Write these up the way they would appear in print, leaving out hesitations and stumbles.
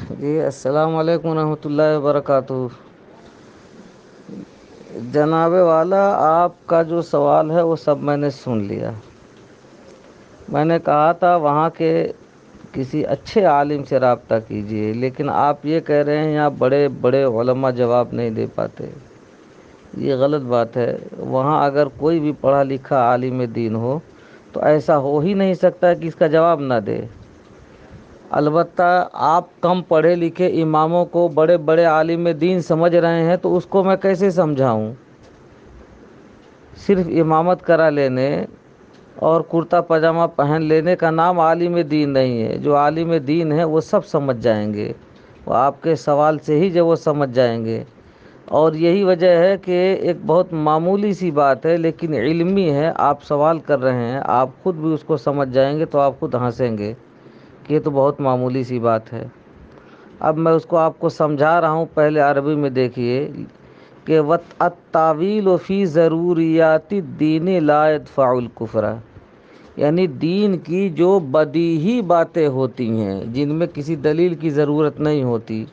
جی السلام علیکم ورحمۃ اللہ وبرکاتہ۔ جناب والا، آپ کا جو سوال ہے وہ سب میں نے سن لیا۔ میں نے کہا تھا وہاں کے کسی اچھے عالم سے رابطہ کیجیے، لیکن آپ یہ کہہ رہے ہیں یہاں بڑے بڑے علماء جواب نہیں دے پاتے۔ یہ غلط بات ہے۔ وہاں اگر کوئی بھی پڑھا لکھا عالم دین ہو تو ایسا ہو ہی نہیں سکتا کہ اس کا جواب نہ دے۔ البتہ آپ کم پڑھے لکھے اماموں کو بڑے بڑے عالم دین سمجھ رہے ہیں تو اس کو میں کیسے سمجھاؤں؟ صرف امامت کرا لینے اور کرتا پاجامہ پہن لینے کا نام عالم دین نہیں ہے۔ جو عالم دین ہے وہ سب سمجھ جائیں گے، وہ آپ کے سوال سے ہی جو وہ سمجھ جائیں گے۔ اور یہی وجہ ہے کہ ایک بہت معمولی سی بات ہے لیکن علمی ہے، آپ سوال کر رہے ہیں، آپ خود بھی اس کو سمجھ جائیں گے تو آپ خود ہنسیں گے کہ یہ تو بہت معمولی سی بات ہے۔ اب میں اس کو آپ کو سمجھا رہا ہوں، پہلے عربی میں دیکھیے کہ التاویل فی ضروریات الدین لا يدفع الکفر، یعنی دین کی جو بدیہی باتیں ہوتی ہیں جن میں کسی دلیل کی ضرورت نہیں ہوتی،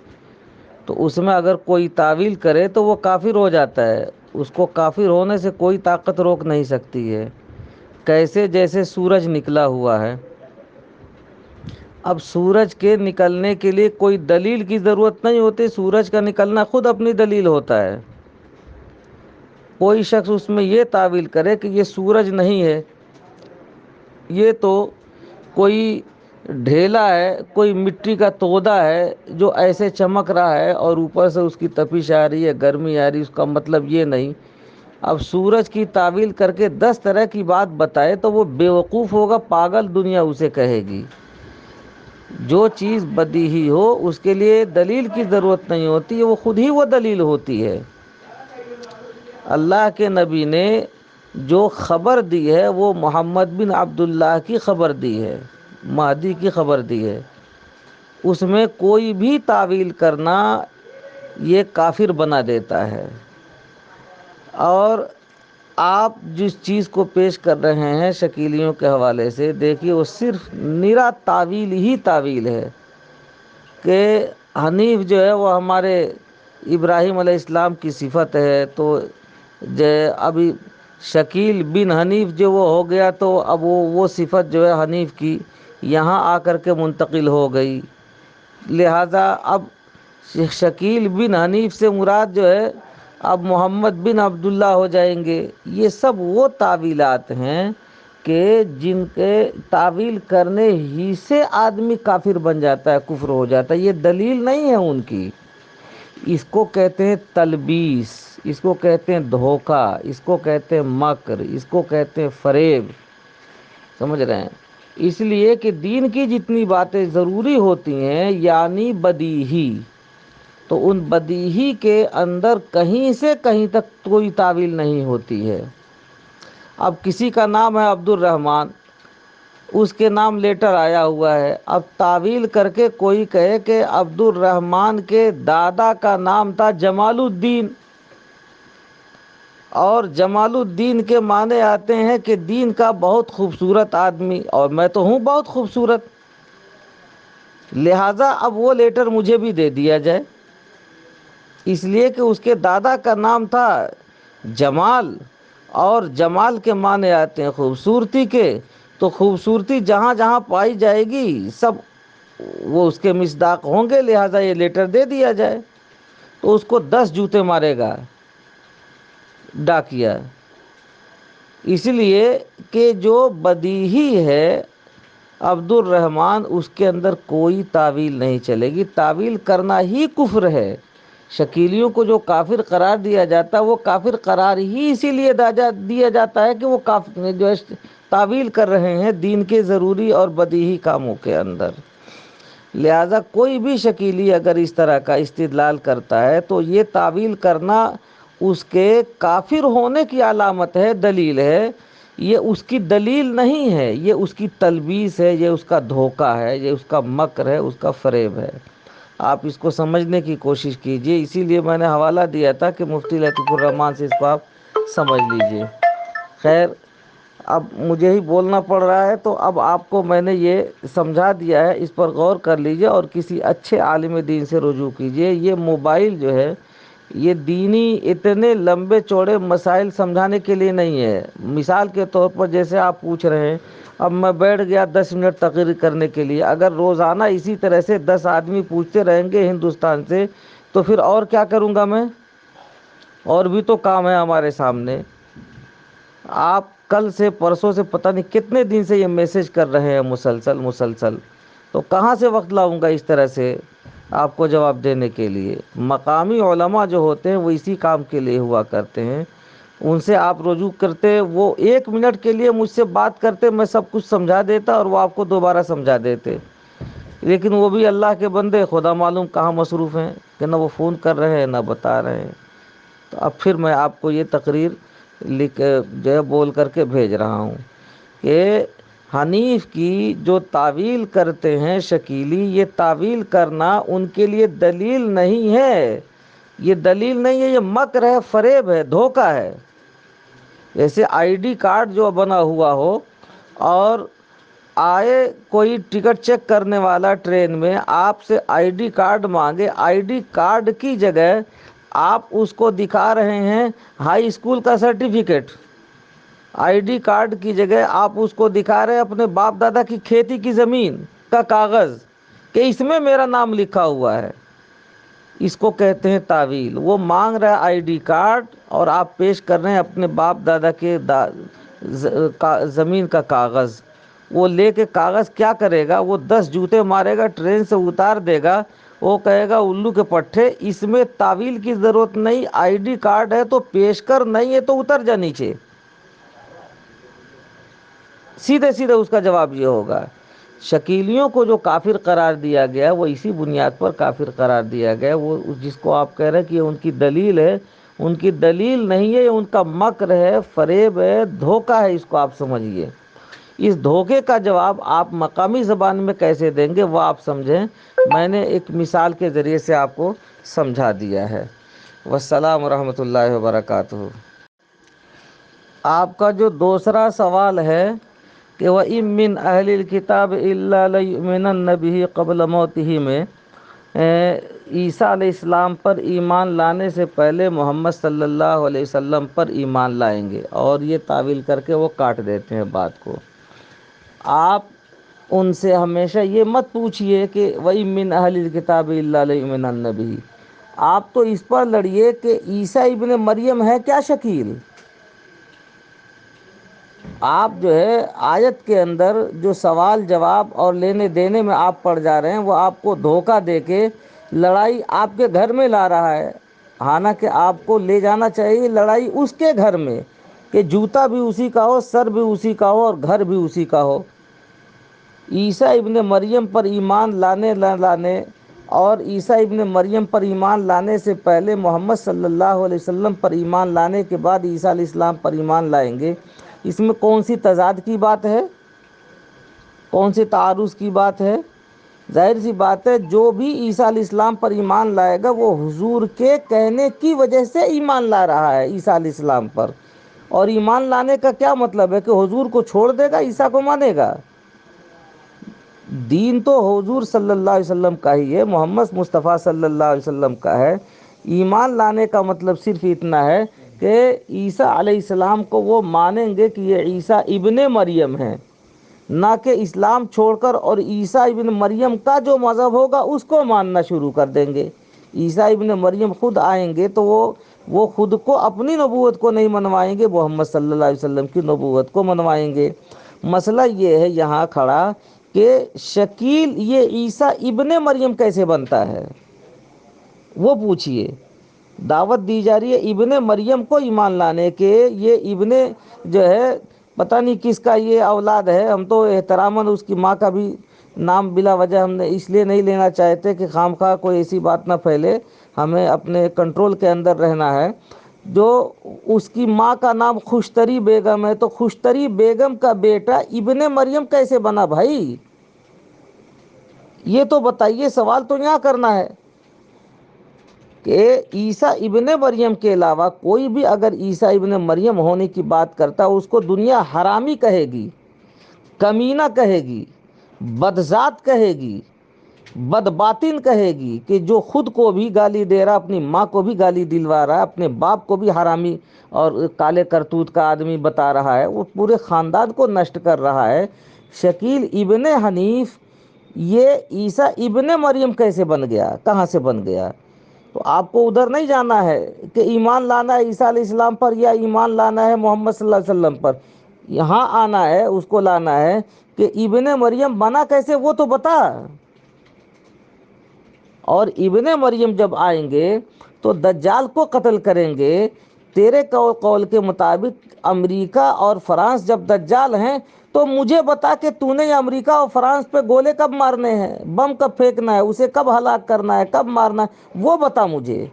تو اس میں اگر کوئی تعویل کرے تو وہ کافر ہو جاتا ہے۔ اس کو کافر ہونے سے کوئی طاقت روک نہیں سکتی ہے۔ کیسے؟ جیسے سورج نکلا ہوا ہے، اب سورج کے نکلنے کے لیے کوئی دلیل کی ضرورت نہیں ہوتی، سورج کا نکلنا خود اپنی دلیل ہوتا ہے۔ کوئی شخص اس میں یہ تعویل کرے کہ یہ سورج نہیں ہے، یہ تو کوئی ڈھیلا ہے، کوئی مٹی کا تودا ہے جو ایسے چمک رہا ہے اور اوپر سے اس کی تپش آ رہی ہے، گرمی آ رہی ہے، اس کا مطلب یہ نہیں۔ اب سورج کی تعویل کر کے 10 طرح کی بات بتائے تو وہ بیوقوف ہوگا، پاگل دنیا اسے کہے گی۔ جو چیز بدیہی ہو اس کے لیے دلیل کی ضرورت نہیں ہوتی، وہ خود ہی وہ دلیل ہوتی ہے۔ اللہ کے نبی نے جو خبر دی ہے وہ محمد بن عبداللہ کی خبر دی ہے، مہدی کی خبر دی ہے۔ اس میں کوئی بھی تعویل کرنا یہ کافر بنا دیتا ہے۔ اور آپ جس چیز کو پیش کر رہے ہیں شکیلیوں کے حوالے سے، دیکھیے وہ صرف نرا تعویل ہی تعویل ہے کہ حنیف جو ہے وہ ہمارے ابراہیم علیہ السلام کی صفت ہے، تو ابھی شکیل بن حنیف جو وہ ہو گیا تو اب وہ صفت جو ہے حنیف کی یہاں آ کر کے منتقل ہو گئی، لہذا اب شکیل بن حنیف سے مراد جو ہے اب محمد بن عبداللہ ہو جائیں گے۔ یہ سب وہ تعویلات ہیں کہ جن کے تعویل کرنے ہی سے آدمی کافر بن جاتا ہے، کفر ہو جاتا ہے، یہ دلیل نہیں ہے ان کی۔ اس کو کہتے ہیں تلبیس، اس کو کہتے ہیں دھوکہ، اس کو کہتے ہیں مکر، اس کو کہتے ہیں فریب، سمجھ رہے ہیں؟ اس لیے کہ دین کی جتنی باتیں ضروری ہوتی ہیں یعنی بدیہی، تو ان بدیہی کے اندر کہیں سے کہیں تک کوئی تعویل نہیں ہوتی ہے۔ اب کسی کا نام ہے عبد الرحمن، اس کے نام لیٹر آیا ہوا ہے، اب تعویل کر کے کوئی کہے کہ عبد الرحمن کے دادا کا نام تھا جمال الدین، اور جمال الدین کے معنی آتے ہیں کہ دین کا بہت خوبصورت آدمی، اور میں تو ہوں بہت خوبصورت، لہٰذا اب وہ لیٹر مجھے بھی دے دیا جائے، اس لیے کہ اس کے دادا کا نام تھا جمال، اور جمال کے معنی آتے ہیں خوبصورتی کے، تو خوبصورتی جہاں جہاں پائی جائے گی سب وہ اس کے مصداق ہوں گے، لہٰذا یہ لیٹر دے دیا جائے، تو اس کو 10 جوتے مارے گا ڈاکیا۔ اس لیے کہ جو بدیہی ہے عبد الرحمن، اس کے اندر کوئی تعویل نہیں چلے گی، تعویل کرنا ہی کفر ہے۔ شکیلیوں کو جو کافر قرار دیا جاتا ہے وہ کافر قرار ہی اسی لیے دیا جاتا ہے کہ وہ جو ہے تعویل کر رہے ہیں دین کے ضروری اور بدیہی کاموں کے اندر۔ لہذا کوئی بھی شکیلی اگر اس طرح کا استدلال کرتا ہے تو یہ تعویل کرنا اس کے کافر ہونے کی علامت ہے، دلیل ہے، یہ اس کی دلیل نہیں ہے، یہ اس کی تلبیس ہے، یہ اس کا دھوکہ ہے، یہ اس کا مکر ہے، اس کا فریب ہے۔ آپ اس کو سمجھنے کی کوشش کیجئے، اسی لیے میں نے حوالہ دیا تھا کہ مفتی لطیف الرحمن سے اس کو آپ سمجھ لیجئے۔ خیر، اب مجھے ہی بولنا پڑ رہا ہے، تو اب آپ کو میں نے یہ سمجھا دیا ہے، اس پر غور کر لیجئے اور کسی اچھے عالم دین سے رجوع کیجئے۔ یہ موبائل جو ہے یہ دینی اتنے لمبے چوڑے مسائل سمجھانے کے لیے نہیں ہے۔ مثال کے طور پر جیسے آپ پوچھ رہے ہیں، اب میں بیٹھ گیا 10 منٹ تقریر کرنے کے لیے، اگر روزانہ اسی طرح سے 10 آدمی پوچھتے رہیں گے ہندوستان سے، تو پھر اور کیا کروں گا میں؟ اور بھی تو کام ہے ہمارے سامنے۔ آپ کل سے پرسوں سے پتہ نہیں کتنے دن سے یہ میسج کر رہے ہیں مسلسل، تو کہاں سے وقت لاؤں گا اس طرح سے آپ کو جواب دینے کے لیے؟ مقامی علماء جو ہوتے ہیں وہ اسی کام کے لیے ہوا کرتے ہیں، ان سے آپ رجوع کرتے، وہ 1 منٹ کے لیے مجھ سے بات کرتے، میں سب کچھ سمجھا دیتا اور وہ آپ کو دوبارہ سمجھا دیتے، لیکن وہ بھی اللہ کے بندے خدا معلوم کہاں مصروف ہیں کہ نہ وہ فون کر رہے ہیں نہ بتا رہے ہیں۔ تو اب پھر میں آپ کو یہ تقریر لکھ جو ہے بول کر کے بھیج رہا ہوں کہ حنیف کی جو تعویل کرتے ہیں شکیلی، یہ تعویل کرنا ان کے لیے دلیل نہیں ہے، یہ دلیل نہیں ہے، یہ مکر ہے، فریب ہے، دھوکہ ہے۔ جیسے آئی ڈی کارڈ جو بنا ہوا ہو اور آئے کوئی ٹکٹ چیک کرنے والا ٹرین میں آپ سے آئی ڈی کارڈ مانگے، آئی ڈی کارڈ کی جگہ آپ اس کو دکھا رہے ہیں ہائی اسکول کا سرٹیفکیٹ، آئی ڈی کارڈ کی جگہ آپ اس کو دکھا رہے ہیں اپنے باپ دادا کی کھیتی کی زمین کا کاغذ کہ اس میں میرا نام لکھا ہوا ہے۔ اس کو کہتے ہیں تعویل۔ وہ مانگ رہا ہے آئی ڈی کارڈ اور آپ پیش کر رہے ہیں اپنے باپ دادا کے زمین کا کاغذ۔ وہ لے کے کاغذ کیا کرے گا؟ وہ 10 جوتے مارے گا، ٹرین سے اتار دے گا، وہ کہے گا الو کے پٹھے، اس میں تعویل کی ضرورت نہیں، آئی ڈی کارڈ ہے تو پیش کر، نہیں ہے تو اتر جا نیچے۔ سیدھے اس کا جواب یہ ہوگا۔ شکیلیوں کو جو کافر قرار دیا گیا وہ اسی بنیاد پر کافر قرار دیا گیا، وہ جس کو آپ کہہ رہے ہیں کہ ان کی دلیل ہے، ان کی دلیل نہیں ہے، یہ ان کا مکر ہے، فریب ہے، دھوکہ ہے، اس کو آپ سمجھیے۔ اس دھوکے کا جواب آپ مقامی زبان میں کیسے دیں گے وہ آپ سمجھیں، میں نے ایک مثال کے ذریعے سے آپ کو سمجھا دیا ہے۔ والسلام ورحمۃ اللہ وبرکاتہ۔ آپ کا جو دوسرا سوال ہے کہ وَإِن مِّنْ أَهْلِ الْكِتَابِ إِلَّا لَيُؤْمِنَنَّ بِهِ قَبْلَ مَوْتِهِ میں عیسیٰ علیہ السلام پر ایمان لانے سے پہلے محمد صلی اللہ علیہ وسلم پر ایمان لائیں گے، اور یہ تعویل کر کے وہ کاٹ دیتے ہیں بات کو۔ آپ ان سے ہمیشہ یہ مت پوچھئے کہ وَإِن مِّنْ أَهْلِ الْكِتَابِ إِلَّا لَيُؤْمِنَنَّ بِهِ، آپ تو اس پر لڑیے کہ عیسیٰ ابن مریم ہے کیا شکیل؟ آپ جو ہے آیت کے اندر جو سوال جواب اور لینے دینے میں آپ پڑ جا رہے ہیں، وہ آپ کو دھوکہ دے کے لڑائی آپ کے گھر میں لا رہا ہے، حالانکہ آپ کو لے جانا چاہیے لڑائی اس کے گھر میں کہ جوتا بھی اسی کا ہو، سر بھی اسی کا ہو اور گھر بھی اسی کا ہو۔ عیسیٰ ابن مریم پر ایمان لانے اور عیسیٰ ابن مریم پر ایمان لانے سے پہلے محمد صلی اللہ علیہ وسلم پر ایمان لانے کے بعد عیسیٰ علیہ السلام پر ایمان لائیں گے، اس میں کون سی تضاد کی بات ہے؟ کون سی تعارض کی بات ہے؟ ظاہر سی بات ہے جو بھی عیسیٰ علیہ السلام پر ایمان لائے گا وہ حضور کے کہنے کی وجہ سے ایمان لا رہا ہے عیسیٰ علیہ السلام پر، اور ایمان لانے کا کیا مطلب ہے کہ حضور کو چھوڑ دے گا، عیسیٰ کو مانے گا؟ دین تو حضور صلی اللہ علیہ وسلم کا ہی ہے، محمد مصطفیٰ صلی اللہ علیہ وسلم کا ہے۔ ایمان لانے کا مطلب صرف اتنا ہے کہ عیسیٰ علیہ السلام کو وہ مانیں گے کہ یہ عیسیٰ ابن مریم ہیں، نہ کہ اسلام چھوڑ کر اور عیسیٰ ابن مریم کا جو مذہب ہوگا اس کو ماننا شروع کر دیں گے۔ عیسیٰ ابن مریم خود آئیں گے تو وہ خود کو اپنی نبوت کو نہیں منوائیں گے، محمد صلی اللہ علیہ وسلم کی نبوت کو منوائیں گے۔ مسئلہ یہ ہے یہاں کھڑا کہ شکیل یہ عیسیٰ ابن مریم کیسے بنتا ہے، وہ پوچھئے۔ دعوت دی جا رہی ہے ابن مریم کو ایمان لانے کے، یہ ابن جو ہے پتہ نہیں کس کا یہ اولاد ہے، ہم تو احتراماً اس کی ماں کا بھی نام بلا وجہ ہم نے اس لیے نہیں لینا چاہتے کہ خام خواہ کوئی ایسی بات نہ پھیلے، ہمیں اپنے کنٹرول کے اندر رہنا ہے۔ جو اس کی ماں کا نام خوشتری بیگم ہے، تو خوشتری بیگم کا بیٹا ابن مریم کیسے بنا بھائی؟ یہ تو بتائیے، سوال تو یہاں کرنا ہے۔ کہ عیسیٰ ابن مریم کے علاوہ کوئی بھی اگر عیسیٰ ابن مریم ہونے کی بات کرتا ہے اس کو دنیا حرامی کہے گی، کمینہ کہے گی، بدذات کہے گی، بد باطن کہے گی، کہ جو خود کو بھی گالی دے رہا، اپنی ماں کو بھی گالی دلوا رہا ہے، اپنے باپ کو بھی حرامی اور کالے کرتوت کا آدمی بتا رہا ہے، وہ پورے خاندان کو نشٹ کر رہا ہے۔ شکیل ابن حنیف یہ عیسیٰ ابن مریم کیسے بن گیا، کہاں سے بن گیا؟ تو آپ کو ادھر نہیں جانا ہے کہ ایمان لانا ہے عیسیٰ علیہ السلام پر یا ایمان لانا ہے محمد صلی اللہ علیہ وسلم پر، یہاں آنا ہے، اس کو لانا ہے کہ ابن مریم بنا کیسے وہ تو بتا۔ اور ابن مریم جب آئیں گے تو دجال کو قتل کریں گے، تیرے قول کے مطابق امریکہ اور فرانس جب دجال ہیں تو مجھے بتا کہ تو نے امریکہ اور فرانس پہ گولے کب مارنے ہیں، بم کب پھینکنا ہے، اسے کب ہلاک کرنا ہے، کب مارنا ہے، وہ بتا مجھے۔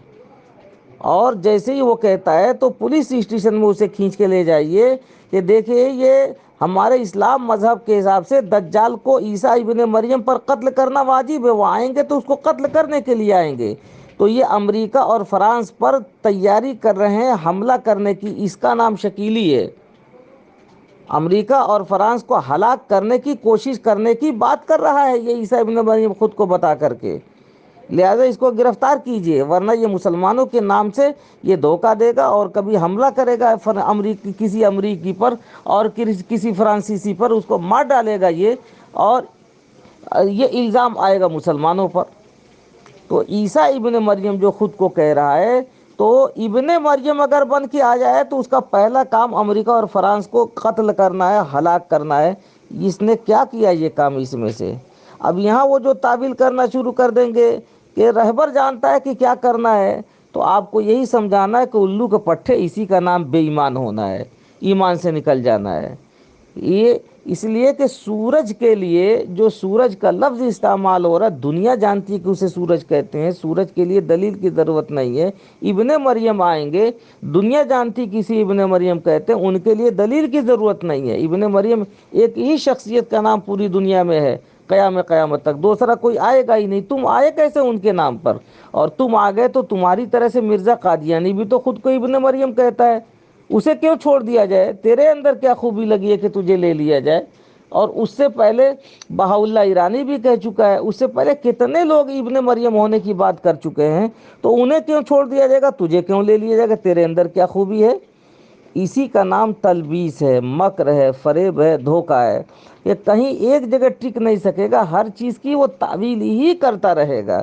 اور جیسے ہی وہ کہتا ہے تو پولیس اسٹیشن میں اسے کھینچ کے لے جائیے کہ دیکھیے یہ ہمارے اسلام مذہب کے حساب سے دجال کو عیسیٰ ابن مریم پر قتل کرنا واجب ہے، وہ آئیں گے تو اس کو قتل کرنے کے لیے آئیں گے، تو یہ امریکہ اور فرانس پر تیاری کر رہے ہیں حملہ کرنے کی، اس کا نام شکیلی ہے۔ امریکہ اور فرانس کو ہلاک کرنے کی کوشش کرنے کی بات کر رہا ہے یہ عیسیٰ ابن مریم خود کو بتا کر کے، لہذا اس کو گرفتار کیجئے، ورنہ یہ مسلمانوں کے نام سے یہ دھوکہ دے گا اور کبھی حملہ کرے گا کسی امریکی پر اور کسی فرانسیسی پر، اس کو مار ڈالے گا یہ، اور یہ الزام آئے گا مسلمانوں پر۔ تو عیسیٰ ابن مریم جو خود کو کہہ رہا ہے، تو ابن مریم اگر بن کے آ جائے تو اس کا پہلا کام امریکہ اور فرانس کو قتل کرنا ہے، ہلاک کرنا ہے۔ اس نے کیا کیا یہ کام اس میں سے؟ اب یہاں وہ جو تعویل کرنا شروع کر دیں گے کہ رہبر جانتا ہے کہ کیا کرنا ہے، تو آپ کو یہی سمجھانا ہے کہ الو کے پٹھے، اسی کا نام بے ایمان ہونا ہے، ایمان سے نکل جانا ہے۔ یہ اس لیے کہ سورج کے لیے جو سورج کا لفظ استعمال ہو رہا ہے، دنیا جانتی ہے کہ اسے سورج کہتے ہیں، سورج کے لیے دلیل کی ضرورت نہیں ہے۔ ابن مریم آئیں گے، دنیا جانتی کسی ابن مریم کہتے ہیں، ان کے لیے دلیل کی ضرورت نہیں ہے۔ ابن مریم ایک ہی شخصیت کا نام پوری دنیا میں ہے، قیامت تک دوسرا کوئی آئے گا ہی نہیں۔ تم آئے کیسے ان کے نام پر؟ اور تم آ گئے تو تمہاری طرح سے مرزا قادیانی بھی تو خود کو ابن مریم کہتا ہے، اسے کیوں چھوڑ دیا جائے؟ تیرے اندر کیا خوبی لگی ہے کہ تجھے لے لیا جائے؟ اور اس سے پہلے بہاءاللہ ایرانی بھی کہہ چکا ہے، اس سے پہلے کتنے لوگ ابن مریم ہونے کی بات کر چکے ہیں، تو انہیں کیوں چھوڑ دیا جائے گا، تجھے کیوں لے لیا جائے گا؟ تیرے اندر کیا خوبی ہے؟ اسی کا نام تلبیس ہے، مکر ہے، فریب ہے، دھوکہ ہے۔ یہ کہیں ایک جگہ ٹک نہیں سکے گا، ہر چیز کی وہ تعویل ہی کرتا رہے گا۔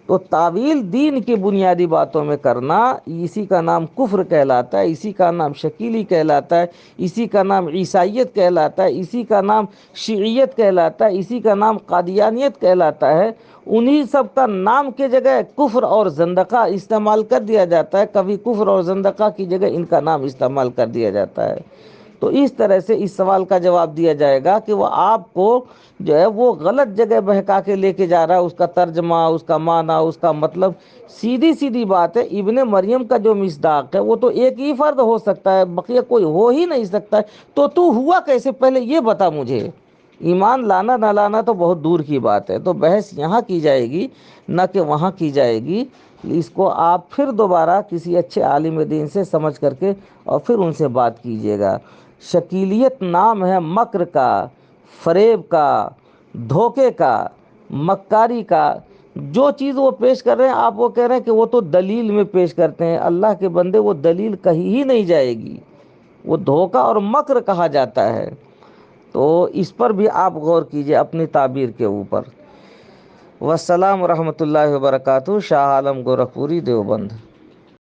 تو تعویل دین کی بنیادی باتوں میں کرنا، اسی کا نام کفر کہلاتا ہے، اسی کا نام شکیلی کہلاتا ہے، اسی کا نام عیسائیت کہلاتا ہے، اسی کا نام شیعیت کہلاتا ہے، اسی کا نام قادیانیت کہلاتا ہے۔ انہی سب کا نام کے جگہ کفر اور زندقہ استعمال کر دیا جاتا ہے، کبھی کفر اور زندقہ کی جگہ ان کا نام استعمال کر دیا جاتا ہے۔ تو اس طرح سے اس سوال کا جواب دیا جائے گا کہ وہ آپ کو جو ہے وہ غلط جگہ بہکا کے لے کے جا رہا ہے، اس کا ترجمہ، اس کا معنی، اس کا مطلب سیدھی بات ہے۔ ابن مریم کا جو مصداق ہے وہ تو ایک ہی فرد ہو سکتا ہے، بقیہ کوئی ہو ہی نہیں سکتا ہے، تو ہوا کیسے؟ پہلے یہ بتا مجھے۔ ایمان لانا نہ لانا تو بہت دور کی بات ہے، تو بحث یہاں کی جائے گی نہ کہ وہاں کی جائے گی۔ اس کو آپ پھر دوبارہ کسی اچھے عالم دین سے سمجھ کر کے اور پھر ان سے بات کیجیے گا۔ شکیلیت نام ہے مکر کا، فریب کا، دھوکے کا، مکاری کا۔ جو چیز وہ پیش کر رہے ہیں آپ وہ کہہ رہے ہیں کہ وہ تو دلیل میں پیش کرتے ہیں، اللہ کے بندے وہ دلیل کہیں ہی نہیں جائے گی، وہ دھوکہ اور مکر کہا جاتا ہے۔ تو اس پر بھی آپ غور کیجئے اپنی تعبیر کے اوپر۔ والسلام ورحمۃ اللہ وبرکاتہ۔ شاہ عالم گورکھپوری، دیوبند۔